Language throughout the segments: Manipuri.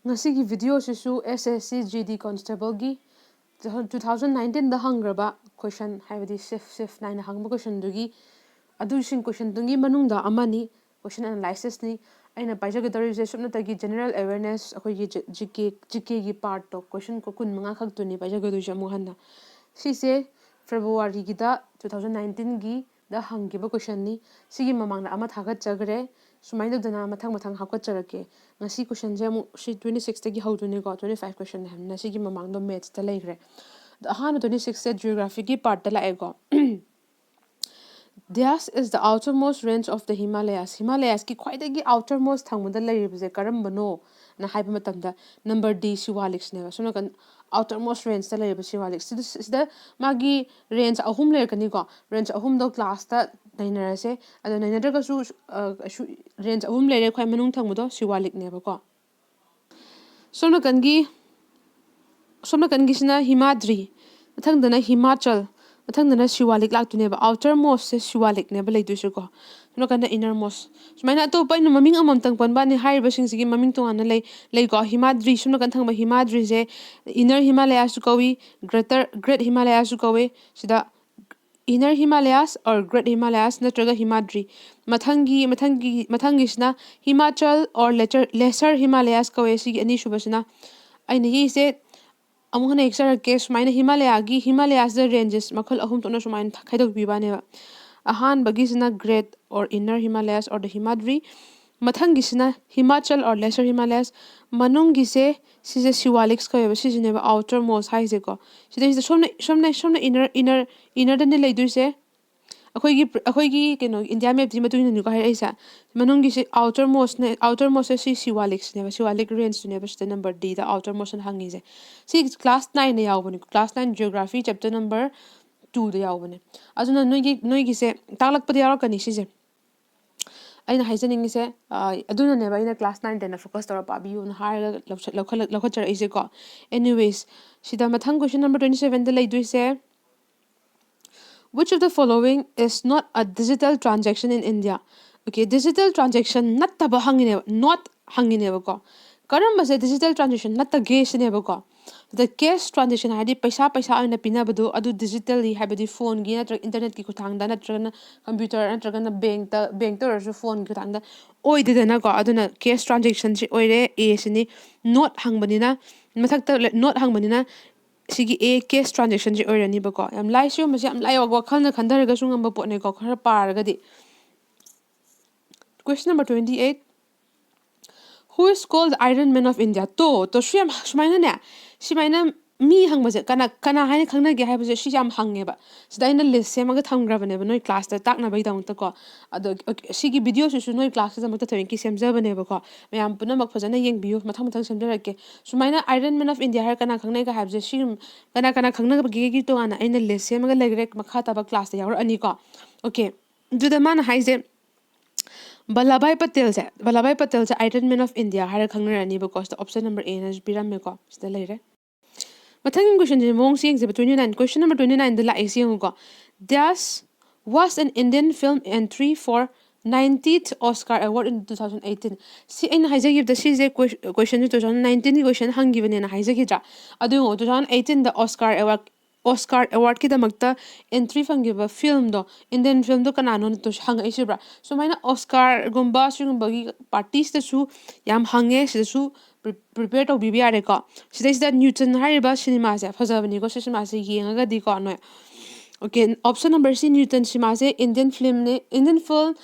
Ngasigi video sisu SSC GD Constable gi 2019 da hangraba question haibadi shift 9 hangba question dugi adu sing question dungi manungda amani question analysis ni aina paijagadarise subna tagi general awareness akoi gi GK gi part to question ko kun manga khak tuni paijagaduise mu handa sise February gi da 2019 gi da hangiba question ni sigi mamangna ama thagat chagre sumai dana mathang hakot charake ngasi question je mu si 26 tagi hauduni ko 25 question hamna sigi mamang do maths ta leigre the han 26 se geography gi part ta la ego This is the outermost range of the Himalayas. Himalayas ki khwaidagi outermost thangmada leiribse karambano na haiba matamda number D Siwaliks neba. So kan outermost range ta leiriba Siwaliks. Sida magi range ahum leirkani ko. Range ahum do class ta nainarase. Ado nainaraga su range ahum leire khwai manung thangmado Siwalik neba ko. So kan sina Himadri. Mathangdana Himachal. Mathangdana Siwalik laktuneba outermost se Siwalik neba leidusu ko. No kana innermost. Sumaina to pa ino maming amam tang panba ni haiba singsigi maming tongana lei ko Himadri sumna kan thangba Himadri je inner Himalayas su kawi great Himalayas su kawi sida inner Himalayas or great Himalayas natraga Himadri mathangi sina Himachal or lesser Himalayas kawi sigi ani subasina aina hi se among an extra case mine Himalayas the ranges makal ahum to no sumain khaidok bibane ahan bagisina great or inner Himalayas or the Himadri mathangisina Himachal or lesser Himalayas manungise sise Siwaliks ka yeba sise outermost high se ko sida is the somna inner the leiduse akhoi keno India map di matu ni ko hai isa manungi se outermost si Siwaliks ne Siwalik range ne the number D the outermost hangi se si class 9 ne yaw class 9 geography chapter number 2 de yaw bane aduna noi gi se taklak pa yaw kani si se aina haisening se aduna ne ba ina class 9 10 focus tora pa bi un har lokhachar ise ko anyways sida mathang question number 27 de leidui se Which of the following is not a digital transaction in India? Okay, digital transaction not hangine ko. Karamba se digital transaction not the case ne ko. The cash transaction hadi paisa ana pina badu adu digitally habadi phone gi na internet ki kuthang da na computer na bank or phone ki kuthang da oi de na ko aduna cash transaction si oire a sini not hangbani mathak ta not hangbani na sigi a case transaction ji oirani ba ko yam lai sio ma yam lai wa khalna khandar ga sungam ba potne ko khara par ga di question number 28 who is called the Iron Man of India to shriam shmaina ne shimaina mi hangba je kana haina khangna ge haiba je shi yam hange ba sida ina list se maga thamgra bane ba noi class ta tak na bai daung ta ko ado sigi video su noi class ta makta thoin ki semja bane ba ko mayam puna mak phajana yeng biu mathang semja ke sumaina Iron Man of India har kana khangnai ga haiba je shi kana khangna ge gi to ana ina list se maga legre makha ta ba class ta yaur ani ko okay juda man haize Vallabhbhai Patel se Iron Man of India har khangna ani ba ko option number A na biram me ko sta leire Mathangin question je mong sing 29 question number 29 the la sing ko Das was an Indian film entry for 90th Oscar Award in 2018 si in haija give the si question 2019 question hang given in haija gidra adu 2018 the Oscar Award ki damakta entry fangiba film do Indian film do kanano to hang isibra so maina Oscar gumba sungumba gi parties ta su yam hange su prepare to be are ko sidai that Newton hariba cinema se phajabani ko cinema se yenga di ko no okay option number C Newton cinema se Indian film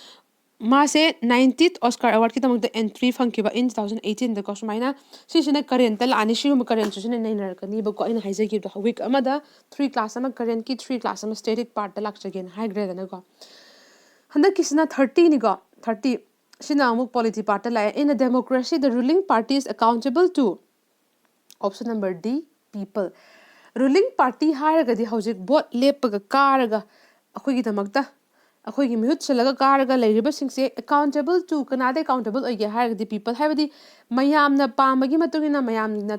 ma se 90th Oscar Award ki tamang the entry fangkiba in 2018 the kosmaina sisina current tal ani shi current sisina nainer kani ba ko ina haije ki the week amada 3 class ama current ki 3 class ama static part lak again high grade na ko handa kisina 30 ni ko 30 Sina amuk polity party lai in a democracy the ruling party is accountable to option number D people ruling party haraga di hojik bot lepaga karaga akhoi gi damakta akhoi gi mihut chalaga karaga leiriba singse accountable to kanade accountable oige haraga di people habadi mayam na pamagi matungina mayam na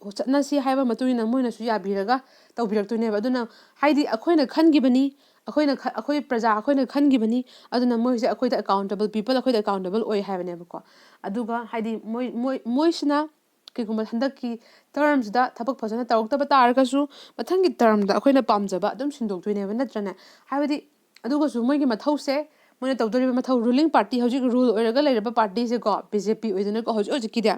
chatna si haiba matungina moina su yabiraga tawbiraktuine ba aduna haidi akhoina khangibani akhoi praja akhoina khangibani aduna moise akhoida accountable people akhoida accountable oi haibane ba ko aduga haidi moi sina ꯀꯩꯒꯨꯝꯕ ꯍꯟꯗꯛꯀꯤ ꯇꯔꯝꯁꯤꯗ ꯊꯕꯛ ꯐꯖꯅ ꯇꯧꯔꯛꯇꯕ ꯇꯥꯔꯒꯁꯨ ꯃꯊꯪꯒꯤ ꯇꯔꯝꯗ ꯑꯩꯈꯣꯏꯅ ꯄꯥꯝꯖꯕ ꯑꯗꯨꯝ ꯁꯤꯟꯗꯣꯛꯇꯣꯏꯅꯦꯕ ꯅꯠꯇ꯭ꯔꯅꯦ ꯍꯥꯏꯕꯗꯤ ꯑꯗꯨꯒꯁꯨ ꯃꯣꯏꯒꯤ ꯃꯊꯧꯁꯦ ꯃꯣꯏꯅ ꯇꯧꯗꯣꯔꯤꯕ ꯃꯊꯧ ꯔꯨꯂꯤꯡ ꯄꯥꯔꯇꯤ ꯍꯧꯖꯤꯛ ꯔꯨꯜ ꯑꯣꯏꯔꯒ ꯂꯩꯔꯤꯕ ꯄꯥꯔꯇꯤꯁꯦꯀꯣ BJP ꯑꯣꯏꯗꯅꯀꯣ ꯍꯧꯖꯤꯛꯀꯤꯗꯤ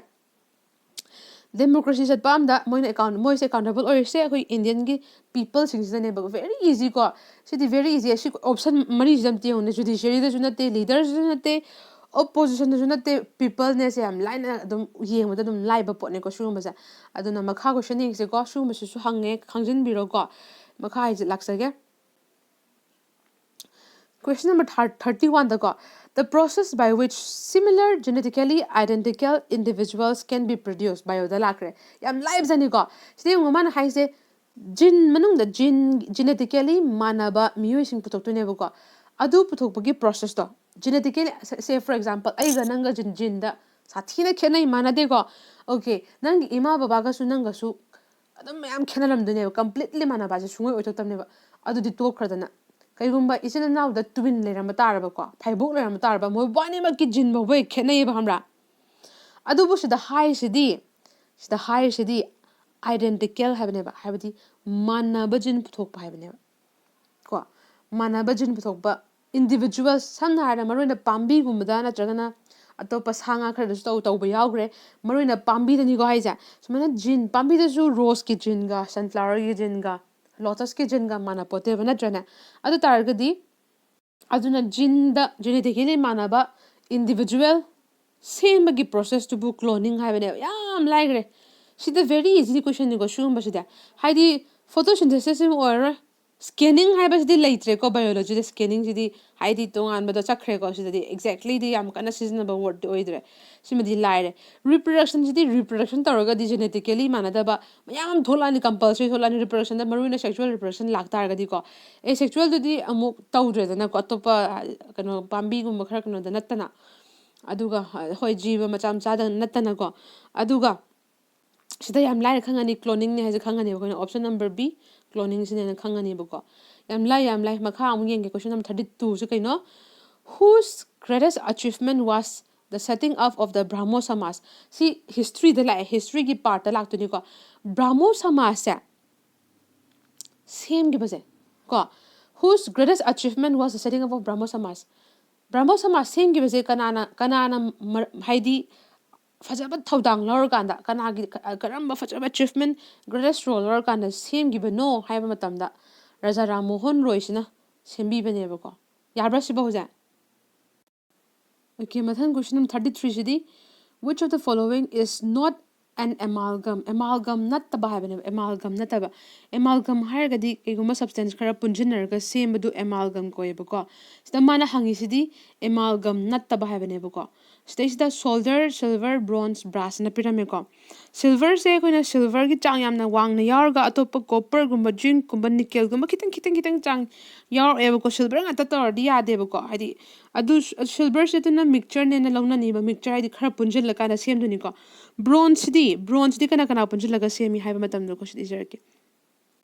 ꯗꯦꯃꯣꯀ꯭ꯔꯦꯁꯤ ꯆꯠꯄ ꯑꯝꯗ ꯃꯣꯏꯁꯦ ꯑꯦꯀꯥꯎꯟꯇꯦꯕꯜ ꯑꯣꯏꯔꯤꯁꯦ ꯑꯩꯈꯣꯏ ꯏꯟꯗꯤꯌꯟꯒꯤ ꯄꯤꯄꯜꯁꯤꯡꯁꯤꯗꯅꯦꯕ ꯚꯦꯔꯤ ꯏꯖꯤ ꯀꯣ ꯁꯤꯗꯤ ꯚꯦꯔꯤ ꯏꯖꯤ ꯑꯁꯤ ꯑꯣꯞꯁꯟ ꯃꯔꯤꯁꯤꯗ ꯑꯝꯇ ꯌꯦꯡꯉꯨꯅꯦ ꯖꯨꯗꯤꯁꯤꯌꯔꯤꯗꯁꯨ ꯅꯠꯇꯦ ꯂꯤꯗꯔꯁꯤꯁꯨ ꯅꯠꯇꯦ ꯑꯣꯄꯣꯖꯤꯁꯟꯗꯁꯨ ꯅꯠꯇꯦ ꯄꯤꯄꯜꯅꯦꯁꯦ ꯌꯥꯝ ꯂꯥꯏꯅ ꯑꯗꯨꯝ ꯌꯦꯡꯕꯗ ꯑꯗꯨꯝ ꯂꯥꯏꯕ ꯄꯣꯠꯅꯦꯀꯣ ꯁꯤꯒꯨꯝꯕꯁꯦ ꯑꯗꯨꯅ ꯃꯈꯥ ꯀꯣꯏꯁꯟ ꯌꯦꯡꯁꯦꯀꯣ ꯁꯤꯒꯨꯝꯕꯁꯤꯁꯨ ꯍꯪꯉꯦ ꯈꯪꯖꯤꯟꯕꯤꯔꯣꯀꯣ ꯃꯈꯥ ꯍꯥꯏꯁꯦ ꯂꯥꯛꯆꯒꯦ Question number 31 the process by which similar genetically identical individuals can be produced bio da lakre yam live zani ko sidai ngomana haise gene manungda genetically manaba miyoi sing putok to ne ko adu putok bagi process to genetically say for example ai ga nanga gene da sathina khenai manade ko okay nang ima baba ga su nanga su adam mayam khenaram dune completely manaba je sungoi oitok ba adu di tokradana ꯀꯩꯒꯨꯝꯕ ꯏꯆꯤꯟ ꯏꯅꯥꯎꯗ ꯇ꯭ꯋꯤꯟ ꯂꯩꯔꯝꯕ ꯇꯥꯔꯕꯀꯣ ꯐꯥꯏꯕꯣꯛ ꯂꯩꯔꯝꯕ ꯇꯥꯔꯕ ꯃꯣꯏ ꯋꯥꯅꯤꯃꯛꯀꯤ ꯖꯤꯟ ꯐꯥꯎꯕ ꯈꯦꯠꯅꯩꯌꯦꯕ ꯈꯪꯕ꯭ꯔꯥ ꯑꯗꯨꯕꯨ ꯁꯤꯗ ꯍꯥꯏꯔꯤꯁꯤꯗꯤ ꯑꯥꯏꯗꯦꯟꯇꯤꯀꯦꯜ ꯍꯥꯏꯕꯅꯦꯕ ꯍꯥꯏꯕꯗꯤ ꯃꯥꯟꯅꯕ ꯖꯤꯟ ꯄꯨꯊꯣꯛꯄ ꯍꯥꯏꯕꯅꯦꯕ ꯀꯣ ꯃꯥꯟꯅꯕ ꯖꯤꯟ ꯄꯨꯊꯣꯛꯄ ꯏꯟꯗꯤꯕꯤꯖꯨꯋꯦꯜ ꯁꯝꯅ ꯍꯥꯏꯔꯕꯗ ꯃꯔꯨꯑꯣꯏꯅ ꯄꯥꯝꯕꯤꯒꯨꯝꯕꯗ ꯅꯠꯇ꯭ꯔꯒꯅ ꯑꯇꯣꯞꯄ ꯁꯥ ꯉꯥ ꯈꯔꯗꯁꯨ ꯇꯧꯕ ꯌꯥꯎꯈ꯭ꯔꯦ ꯃꯔꯨꯑꯣꯏꯅ ꯄꯥꯝꯕꯤꯗꯅꯤꯀꯣ ꯍꯥꯏꯁꯦ ꯁꯨꯃꯥꯏꯅ ꯖꯤꯟ ꯄꯥꯝꯕꯤꯗꯁꯨ ꯔꯣꯁꯀꯤ ꯖꯤꯟꯒ ꯁꯟꯐ꯭ꯂꯥꯋꯔꯒꯤ ꯖꯤꯟꯒ ꯂꯣꯇꯁꯀꯤ ꯖꯤꯟꯒ ꯃꯥꯟꯅ ꯄꯣꯠꯇꯦꯕ ꯅꯠꯇ꯭ꯔꯅꯦ ꯑꯗꯨ ꯇꯥꯔꯒꯗꯤ ꯑꯗꯨꯅ ꯖꯤꯟꯗ ꯖꯦꯅꯦꯇꯤꯀꯦꯂꯤ ꯃꯥꯟꯅꯕ ꯏꯟꯗꯤꯕꯤꯖꯨꯋꯦꯜ ꯁꯦꯝꯕꯒꯤ ꯄ꯭ꯔꯣꯁꯦꯁꯇꯨꯕꯨ ꯀ꯭ꯂꯣꯅꯤꯡ ꯍꯥꯏꯕꯅꯦꯕ ꯌꯥꯝ ꯂꯥꯏꯈ꯭ꯔꯦ ꯁꯤꯗ ꯚꯦꯔꯤ ꯏꯖꯤ ꯀꯣꯏꯁꯟꯅꯤꯀꯣ ꯁꯤꯒꯨꯝꯕꯁꯤꯗꯤ ꯍꯥꯏꯗꯤ ꯐꯣꯇꯣꯁꯤꯟꯊꯦꯁꯤꯁ ꯑꯣꯏꯔꯔꯣꯏ ꯁ꯭ꯀꯦꯅꯤꯡ ꯍꯥꯏꯕꯁꯤꯗꯤ ꯂꯩꯇ꯭ꯔꯦꯀꯣ ꯕꯥꯏꯑꯣꯂꯣꯖꯤꯗ ꯁ꯭ꯀꯦꯅꯤꯡꯁꯤꯗꯤ ꯍꯥꯏꯗꯤ ꯇꯣꯉꯥꯟꯕꯗ ꯆꯠꯈ꯭ꯔꯦꯀꯣ ꯁꯤꯗꯗꯤ ꯑꯦꯛꯖꯦꯛꯠꯂꯤꯗꯤ ꯌꯥꯝ ꯀꯟꯅ ꯁꯤꯖꯤꯟꯅꯕ ꯋꯥꯔꯗꯇꯤ ꯑꯣꯏꯗ꯭ꯔꯦ ꯁꯤꯃꯗꯤ ꯂꯥꯏꯔꯦ ꯔꯤꯄ꯭ꯔꯗꯛꯁꯟ ꯇꯧꯔꯒꯗꯤ ꯖꯦꯅꯦꯇꯤꯀꯦꯂꯤ ꯃꯥꯟꯅꯗꯕ ꯃꯌꯥꯝ ꯊꯣꯛꯂꯛꯑꯅꯤ ꯀꯝꯄꯜꯁꯔꯤ ꯊꯣꯛꯂꯛꯑꯅꯤ ꯔꯤꯄ꯭ꯔꯗꯛꯁꯟꯗ ꯃꯔꯨꯑꯣꯏꯅ ꯁꯦꯛꯆꯨꯋꯦꯜ ꯔꯤꯄ꯭ꯔꯗꯛꯁꯟ ꯂꯥꯛꯇꯥꯔꯒꯗꯤꯀꯣ ꯁꯦꯛꯆꯨꯋꯦꯜꯗꯨꯗꯤ ꯑꯃꯨꯛ ꯇꯧꯗ꯭ꯔꯦꯗꯅꯀꯣ ꯑꯇꯣꯞꯄ ꯀꯩꯅꯣ ꯄꯥꯝꯕꯤꯒꯨꯝꯕ ꯈꯔ ꯀꯩꯅꯣꯗ ꯅꯠꯇꯅ ꯑꯗꯨꯒ ꯍꯣꯏ ꯖꯤꯕ ꯃꯆꯥ ꯃꯆꯥꯗ ꯅꯠꯇꯅꯀꯣ ꯑꯗꯨꯒ ꯁꯤꯗ ꯌꯥꯝ ꯂꯥꯏꯅ ꯈꯪꯉꯅꯤ ꯀ꯭ꯂꯣꯅꯤꯡꯅꯦ ꯍꯥꯏꯁꯦ ꯈꯪꯉꯅꯤꯕ ꯑꯩꯈꯣꯏꯅ ꯑꯣꯞꯁꯟ ꯅꯝꯕꯔ ꯕꯤ ꯀ꯭ꯂꯣꯅꯤꯡꯁꯤꯅꯦꯅ ꯈꯪꯉꯅꯤꯕꯀꯣ ꯌꯥꯝ ꯂꯥꯏ ꯃꯈꯥ ꯑꯃꯨꯛ ꯌꯦꯡꯒꯦ ꯀꯣꯏꯁꯟ ꯅꯝꯕꯔ 32ꯁꯦ ꯀꯩꯅꯣ whose greatest achievement was the setting up of the Brahmo Samaj ꯁꯤ ꯍꯤꯁꯇ꯭ꯔꯤꯗ ꯂꯥꯛꯑꯦ ꯍꯤꯁꯇ꯭ꯔꯤꯒꯤ ꯄꯥꯔꯠꯇ ꯂꯥꯛꯇꯣꯏꯅꯤꯀꯣ Brahmo Samajꯁꯦ ꯁꯦꯝꯈꯤꯕꯁꯦ ꯀꯣ whose greatest achievement was the setting up of Brahmo Samaj ꯁꯦꯝꯈꯤꯕꯁꯦ ꯀꯅꯥꯅ ꯍꯥꯏꯗꯤ ꯐꯖꯕ ꯊꯧꯗꯥꯡ ꯂꯧꯔꯀꯥꯟꯗ ꯀꯔꯝꯕ ꯐꯖꯕ ꯑꯦꯆꯤꯞꯃꯦꯟ ꯒ꯭ꯔꯦꯇꯦꯁ ꯔꯣꯜ ꯂꯧꯔꯀꯥꯟꯗ ꯁꯦꯝꯈꯤꯕꯅꯣ ꯍꯥꯏꯕ ꯃꯇꯝꯗ ꯔꯥꯖꯥ ꯔꯥꯝ ꯃꯣꯍꯟ ꯔꯣꯏꯁꯤꯅ ꯁꯦꯝꯕꯤꯕꯅꯦꯕꯀꯣ ꯌꯥꯕ꯭ꯔꯥ ꯁꯤꯕ ꯍꯧꯖꯤꯛ ꯑꯣꯀꯦ ꯃꯊꯪ ꯀꯣꯏꯁꯟ number 33ꯁꯤꯗꯤ which of the following is not an amalgam ꯅꯠꯇꯕ ꯍꯥꯏꯕꯅꯦꯕ amalgam ꯍꯥꯏꯔꯒꯗꯤ ꯀꯩꯒꯨꯝꯕ ꯁꯕꯁꯇꯦꯟꯁ ꯈꯔ ꯄꯨꯟꯁꯤꯟꯅꯔꯒ ꯁꯦꯝꯕꯗꯨ amalgam ꯀꯣꯏꯌꯦꯕꯀꯣ ꯁꯤꯗ ꯃꯥꯅ ꯍꯪꯉꯤꯁꯤꯗꯤ amalgam ꯅꯠꯇꯕ ꯍꯥꯏꯕꯅꯦꯕꯀோ ꯁꯤꯗꯩꯁꯤꯗ ꯁꯣꯜꯗꯔ ꯁꯤꯜꯚꯔ ꯕ꯭ꯔꯣꯟꯖ ꯕ꯭ꯔꯥꯁꯅ ꯄꯤꯔꯝꯃꯦꯀꯣ ꯁꯤꯜꯚꯔꯁꯦ ꯑꯩꯈꯣꯏꯅ ꯁꯤꯜꯚꯔꯒꯤ ꯆꯥꯡ ꯌꯥꯝꯅ ꯋꯥꯡꯅ ꯌꯥꯎꯔꯒ ꯑꯇꯣꯞꯄ ꯀꯣꯄꯔꯒꯨꯝꯕ ꯖꯤꯡꯀꯨꯝꯕ ꯅꯤꯀꯦꯜꯒꯨꯝꯕ ꯈꯤꯇꯪ ꯆꯥꯡ ꯌꯥꯎꯔꯛꯑꯦꯕꯀꯣ ꯁꯤꯜꯚꯔ ꯉꯥꯛꯇ ꯇꯧꯔꯗꯤ ꯌꯥꯗꯦꯕꯀꯣ ꯍꯥꯏꯗꯤ ꯑꯗꯨ ꯁꯤꯜꯚꯔꯁꯦ ꯑꯗꯨꯅ ꯃꯤꯛꯆꯔꯅꯦꯅ ꯂꯧꯅꯅꯤꯕ ꯃꯤꯛꯆꯔ ꯍꯥꯏꯗꯤ ꯈꯔ ꯄꯨꯟꯁꯤꯜꯂꯀꯥꯟꯗ ꯁꯦꯝꯗꯣꯏꯅꯤꯀꯣ ꯕ꯭ꯔꯣꯟꯖꯁꯤꯗꯤ ꯀꯅꯥ ꯄꯨꯟꯁꯤꯜꯂꯒ ꯁꯦꯝꯃꯤ ꯍꯥꯏꯕ ꯃꯇꯝꯗꯀꯣ ꯁꯤꯗ ꯏꯖꯔꯛꯀꯦ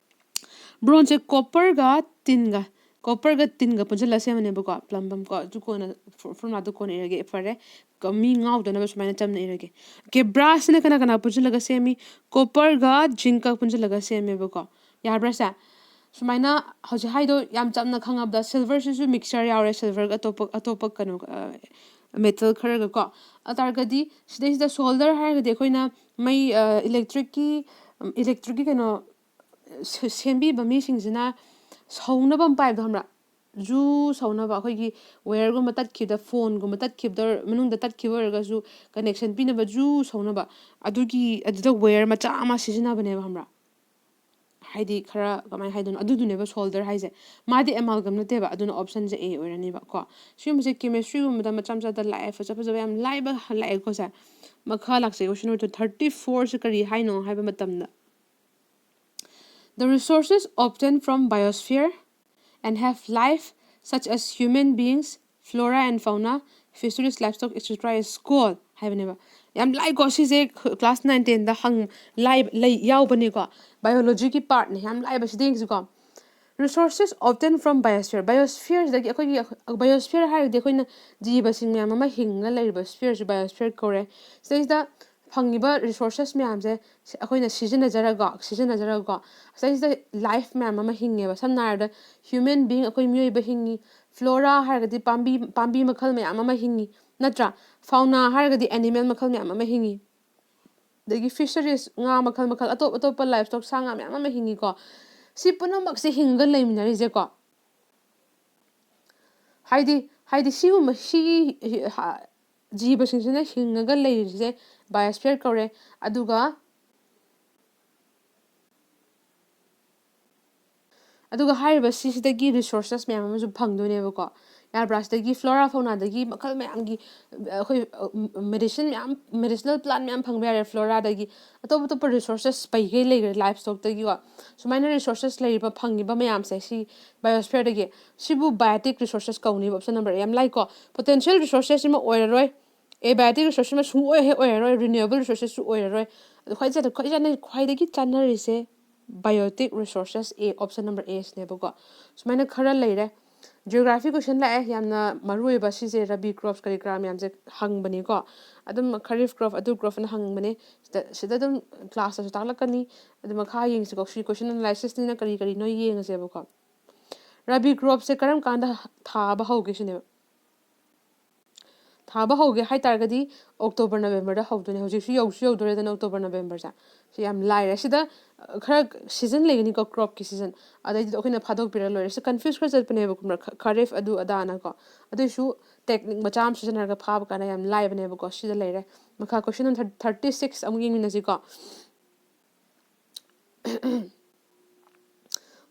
ꯕ꯭ꯔꯣꯟꯖꯁꯦ ꯀꯣꯄꯔꯒ ꯇꯤꯟꯒ ꯄꯨꯟꯁꯤꯜꯂꯒ ꯁꯦꯝꯕꯅꯦꯕꯀꯣ ꯄ꯭ꯂꯝꯕꯝ ꯀꯣ ꯑꯗꯨ ꯀꯣꯟꯅ ꯐꯣꯔꯃꯨꯂꯥꯗꯨ ꯀꯣꯟꯅ ꯏꯔꯒꯦ ꯐꯔꯦ ꯃꯤ ꯉꯥꯎꯗꯅꯕ ꯁꯨꯃꯥꯏꯅ ꯆꯝꯅ ꯏꯔꯒꯦ ꯑꯣꯀꯦ ꯕ꯭ꯔꯥꯁꯁꯤꯅ ꯀꯅꯥ ꯄꯨꯟꯁꯤꯜꯂꯒ ꯁꯦꯝꯃꯤ ꯀꯣꯄꯔꯒ ꯖꯤꯡꯀ ꯄꯨꯟꯁꯤꯜꯂꯒ ꯁꯦꯝꯃꯦꯕꯀꯣ ꯌꯥꯕ꯭ꯔꯥꯁꯦ ꯁꯨꯃꯥꯏꯅ ꯍꯧꯖꯤꯛ ꯍꯥꯏꯗꯣ ꯌꯥꯝ ꯆꯝꯅ ꯈꯪꯉꯕꯗ ꯁꯤꯜꯚꯔꯁꯤꯁꯨ ꯃꯤꯛꯁꯆꯔ ꯌꯥꯎꯔꯦ ꯁꯤꯜꯚꯔꯒ ꯑꯇꯣꯞꯄ ꯀꯩꯅꯣ ꯃꯦꯇꯜ ꯈꯔꯒ ꯀꯣ ꯑꯗꯨꯇꯥꯔꯒꯗꯤ ꯁꯤꯗꯩꯁꯤꯗ ꯁꯣꯜꯗꯔ ꯍꯥꯏꯔꯒꯗꯤ ꯑꯩꯈꯣꯏꯅ ꯃꯩ ꯏꯂꯦꯛꯇ꯭ꯔꯤꯛꯀꯤ ꯀꯩꯅꯣ ꯁꯦꯝꯕꯤꯕ ꯃꯤꯁꯤꯡꯁꯤꯅ ꯁꯧꯅꯕ ꯑꯃ ꯄꯥꯏꯕꯗꯣ ꯈꯪꯕ꯭ꯔꯥ ꯖꯨ ꯁꯧꯅꯕ ꯑꯩꯈꯣꯏꯒꯤ ꯋꯦꯌꯔꯒꯨꯝꯕ ꯇꯠꯈꯤꯕꯗ ꯐꯣꯟꯒꯨꯝꯕ ꯇꯠꯈꯤꯕꯗ ꯃꯅꯨꯡꯗ ꯇꯠꯈꯤꯕ ꯑꯣꯏꯔꯒꯁꯨ ꯀꯅꯦꯛꯁꯟ ꯄꯤꯅꯕ ꯖꯨ ꯁꯧꯅꯕ ꯑꯗꯨꯗ ꯋꯦꯌꯔ ꯃꯆꯥ ꯑꯃ ꯁꯤꯖꯤꯟꯅꯕꯅꯦꯕ ꯈꯪꯕ꯭ꯔꯥ ꯍꯥꯏꯗꯤ ꯈꯔ ꯀꯃꯥꯏꯅ ꯍꯥꯏꯗꯣꯏꯅꯣ ꯑꯗꯨꯗꯨꯅꯦꯕ ꯁꯣꯜꯗꯔ ꯍꯥꯏꯁꯦ ꯃꯥꯗꯤ ꯑꯦꯃꯥꯜꯒꯝ ꯅꯠꯇꯦꯕ ꯑꯗꯨꯅ ꯑꯣꯞꯁꯟꯁꯦ A ꯑꯣꯏꯔꯅꯤꯕ ꯀꯣ ꯁꯤꯒꯨꯝꯕꯁꯦ ꯀꯦꯃꯤꯁꯇ꯭ꯔꯤꯒꯨꯝꯕꯗ ꯃꯆꯥ ꯃꯆꯥꯗ ꯂꯥꯛꯑꯦ ꯐꯖꯕ ꯌꯥꯝ ꯂꯥꯏꯕ ꯂꯥꯛꯑꯦꯀꯣ ꯁꯦ ꯃꯈꯥ ꯂꯥꯛꯆꯩ ꯀꯣꯏꯁꯟ ꯅꯝꯕꯔ 34ꯁꯦ ꯀꯔꯤ ꯍꯥꯏꯅꯣ ꯍꯥꯏꯕ ꯃꯇꯝꯗ The resources obtained from biosphere and have life such as human beings, flora and fauna, fisheries, livestock, etc. is called 하이브네바. ꯌꯥꯝ ꯂꯥꯏꯀꯣ ꯁꯤꯁꯦ ꯀ꯭ꯂꯥꯁ 9 10ꯗ ꯌꯥꯎꯕꯅꯦꯀꯣ ꯕꯥꯏꯑꯣꯂꯣꯖꯤꯒꯤ ꯄꯥꯔꯠꯅꯦ ꯌꯥꯝ ꯂꯥꯏꯕ ꯁꯤꯗ ꯌꯦꯡꯁꯤꯀꯣ resources obtained from biosphere ꯑꯩꯈꯣꯏꯒꯤ biosphere ꯍꯥꯏꯔꯒꯗꯤ ꯑꯩꯈꯣꯏꯅ ꯖꯤꯕꯁꯤꯡ ꯃꯌꯥꯝ ꯑꯃ ꯍꯤꯡꯉ ꯂꯩꯔꯤꯕ ꯁ꯭ꯐꯤꯌꯔꯁꯤ biosphere ꯀꯧꯔꯦ ꯁꯤꯗꯩꯁꯤꯗ ꯐꯪꯉꯤꯕ ꯔꯤꯁꯣꯔꯁꯦꯁ ꯃꯌꯥꯝꯁꯦ ꯑꯩꯈꯣꯏꯅ ꯁꯤꯖꯤꯟꯅꯖꯔꯒ ꯑꯁꯤꯗꯩꯁꯤꯗ ꯂꯥꯏꯐ ꯃꯌꯥꯝ ꯑꯃ ꯍꯤꯡꯉꯦꯕ ꯁꯝꯅ ꯍꯥꯏꯔꯕꯗ ꯍ꯭ꯌꯨꯃꯦꯟ ꯕꯤꯡ ꯑꯩꯈꯣꯏ ꯃꯤꯑꯣꯏꯕ ꯍꯤꯡꯉꯤ ꯐ꯭ꯂꯣꯔꯥ ꯍꯥꯏꯔꯒꯗꯤ ꯄꯥꯝꯕꯤ ꯃꯈꯜ ꯃꯌꯥꯝ ꯑꯃ ꯍꯤꯡꯉꯤ ꯅꯠꯇ꯭ꯔꯥ ꯐꯥꯎꯅꯥ ꯍꯥꯏꯔꯒꯗꯤ ꯑꯦꯅꯤꯃꯦꯜ ꯃꯈꯜ ꯃꯌꯥꯝ ꯑꯃ ꯍꯤꯡꯉꯤ ꯑꯗꯒꯤ ꯐꯤꯁꯔꯤꯁ ꯉꯥ ꯃꯈꯜ ꯑꯇꯣꯞ ꯑꯇꯣꯞꯄ ꯂꯥꯏꯐ ꯁ꯭ꯇꯣꯛ ꯁꯥ ꯉꯥ ꯃꯌꯥꯝ ꯑꯃ ꯍꯤꯡꯉꯤꯀꯣ ꯁꯤ ꯄꯨꯝꯅꯃꯛꯁꯦ ꯍꯤꯡꯉꯒ ꯂꯩꯃꯤꯟꯅꯔꯤꯁꯦꯀꯣ ꯍꯥꯏꯗꯤ ꯁꯤꯒꯨꯝꯕ ꯖꯤꯕꯁꯤꯡꯁꯤꯅ ꯍꯤꯡꯉꯒ ꯂꯩꯔꯤꯁꯦ ꯕꯥꯏꯑꯣꯁꯐꯤꯌꯔ ꯀꯧꯔꯦ ꯑꯗꯨꯒ ꯍꯥꯏꯔꯤꯕ ꯁꯤꯁꯤꯗꯒꯤ ꯔꯤꯁꯣꯔꯁꯦꯁ ꯃꯌꯥꯝ ꯑꯃꯁꯨ ꯐꯪꯗꯣꯏꯅꯦꯕꯀꯣ ꯌꯥꯔꯕ꯭ꯔꯥ ꯁꯤꯗꯒꯤ ꯐ꯭ꯂꯣꯔꯥ ꯐꯥꯎꯅꯥꯗꯒꯤ ꯃꯈꯜ ꯃꯌꯥꯝꯒꯤ ꯑꯩꯈꯣꯏ ꯃꯦꯗꯤꯁꯤꯅꯦꯜ ꯄ꯭ꯂꯥꯟ ꯃꯌꯥꯝ ꯐꯪꯕ ꯌꯥꯔꯦ ꯐ꯭ꯂꯣꯔꯥꯗꯒꯤ ꯑꯇꯣꯞ ꯑꯇꯣꯞꯄ ꯔꯤꯁꯣꯔꯁꯦꯁ ꯄꯩꯒꯩ ꯂꯩꯈ꯭ꯔꯦ ꯂꯥꯏꯐ ꯁ꯭ꯇꯣꯛꯇꯒꯤꯀꯣ ꯁꯨꯃꯥꯏꯅ ꯔꯤꯁꯣꯔꯁꯦꯁ ꯂꯩꯔꯤꯕ ꯐꯪꯉꯤꯕ ꯃꯌꯥꯝꯁꯦ ꯁꯤ ꯕꯥꯏꯑꯣꯁꯐꯤꯌꯔꯗꯒꯤ ꯁꯤꯕꯨ ꯕꯥꯏꯑꯣꯇꯤꯛ ꯔꯤꯁꯣꯔꯁꯦꯁ ꯀꯧꯅꯤꯕ ꯑꯣꯞꯁꯟ ꯅꯝꯕꯔ ꯌꯥꯝ ꯂꯥꯏꯀꯣ ꯄꯣꯇꯦꯟꯁꯤꯌꯦꯜ ꯔꯤꯁꯣꯔꯁꯦꯁ ꯁꯤꯃ ꯑꯣꯏꯔꯔꯣꯏ ꯕꯥꯏꯑꯣꯇꯤꯛ ꯔꯤꯁꯣꯔꯁꯁꯤꯃ ꯁꯨꯡꯑꯣꯏ ꯍꯦꯛ ꯑꯣꯏꯔꯔꯣꯏ ꯔꯤꯅ꯭ꯌꯨꯑꯦꯕꯜ ꯔꯤꯁꯣꯔꯁꯦꯁꯁꯨ ꯑꯣꯏꯔꯔꯣꯏ ꯑꯗꯣ ꯈ꯭ꯋꯥꯏꯗꯒꯤ ꯆꯥꯟꯅꯔꯤꯁꯦ ꯕꯥꯏꯑꯣꯇꯤꯛ ꯔꯤꯁꯣꯔꯁꯦꯁ ꯑꯣꯞꯁꯟ ꯅꯝꯕꯔ ꯁꯤꯅꯦꯕꯀꯣ ꯁꯨꯃꯥꯏꯅ ꯈꯔ ꯂꯩꯔꯦ ꯖꯤꯑꯣꯒ꯭ꯔꯥꯐꯤ ꯀꯣꯏꯁꯟ ꯂꯥꯛꯑꯦ ꯌꯥꯝꯅ ꯃꯔꯨ ꯑꯣꯏꯕ ꯁꯤꯁꯦ ꯔꯕꯤ ꯀ꯭ꯔꯣꯞꯁ ꯀꯔꯤ ꯀꯔꯥ ꯃꯌꯥꯝꯁꯦ ꯍꯪꯕꯅꯤꯀꯣ ꯑꯗꯨꯝ ꯈꯔꯤꯐ ꯀ꯭ꯔꯣꯞ ꯑꯗꯨ ꯀ꯭ꯔꯣꯞꯅ ꯍꯪꯕꯅꯦ ꯁꯤꯗ ꯑꯗꯨꯝ ꯀ꯭ꯂꯥꯁꯇꯁꯨ ꯇꯥꯛꯂꯛꯀꯅꯤ ꯑꯗꯨ ꯃꯈꯥ ꯌꯦꯡꯁꯤꯀꯣ ꯁꯤ ꯀꯣꯏꯁꯟ ꯑꯦꯅꯥꯂꯥꯏꯁꯤꯁꯅꯤꯅ ꯀꯔꯤꯅꯣ ꯌꯦꯡꯉꯁꯦꯕꯀꯣ ꯔꯕꯤ ꯀ꯭ꯔꯣꯞꯁꯦ ꯀꯔꯝ ꯀꯥꯟꯗ ꯊꯥꯕ ꯍꯧꯒꯦ ꯁꯤꯅꯦꯕ ꯊꯥꯕ ꯍꯧꯒꯦ ꯍꯥꯏꯇꯥꯔꯒꯗꯤ ꯑꯣꯛꯇꯣꯕꯔ ꯅꯕꯦꯝꯕꯔꯗ ꯍꯧꯗꯣꯏꯅꯦ ꯍꯧꯖꯤꯛꯁꯨ ꯌꯧꯗꯣꯔꯦꯗꯅ ꯑꯣꯛꯇꯣꯕꯔ ꯅꯕꯦꯝꯕꯔꯁꯦ ꯁꯤ ꯌꯥꯝ ꯂꯥꯏꯔꯦ ꯁꯤꯗ ꯈꯔ ꯁꯤꯖꯟ ꯂꯩꯒꯅꯤꯀꯣ ꯀ꯭ꯔꯣꯞꯀꯤ ꯁꯤꯖꯟ ꯑꯗꯩꯗꯨꯗ ꯑꯩꯈꯣꯏꯅ ꯐꯥꯗꯣꯛꯄꯤꯔ ꯂꯣꯏꯔꯦ ꯁꯤ ꯀꯟꯐ꯭ꯌꯨꯁ ꯈꯔ ꯆꯠꯄꯅꯦꯕ ꯈꯔꯤꯐ ꯑꯗꯨ ꯑꯗꯥꯅꯀꯣ ꯑꯗꯨꯏꯁꯨ ꯇꯦꯛꯅꯤꯛ ꯃꯆꯥ ꯑꯃ ꯁꯤꯖꯤꯟꯅꯔꯒ ꯐꯥꯕ ꯀꯥꯟꯗ ꯌꯥꯝ ꯂꯥꯏꯕꯅꯦꯕꯀꯣ ꯁꯤꯗ ꯂꯩꯔꯦ ꯃꯈꯥ ꯀꯣꯏꯁꯟ ꯅꯝꯕꯔ 36 ꯑꯃꯨꯛ ꯌꯦꯡꯃꯤꯟꯅꯁꯤꯀꯣ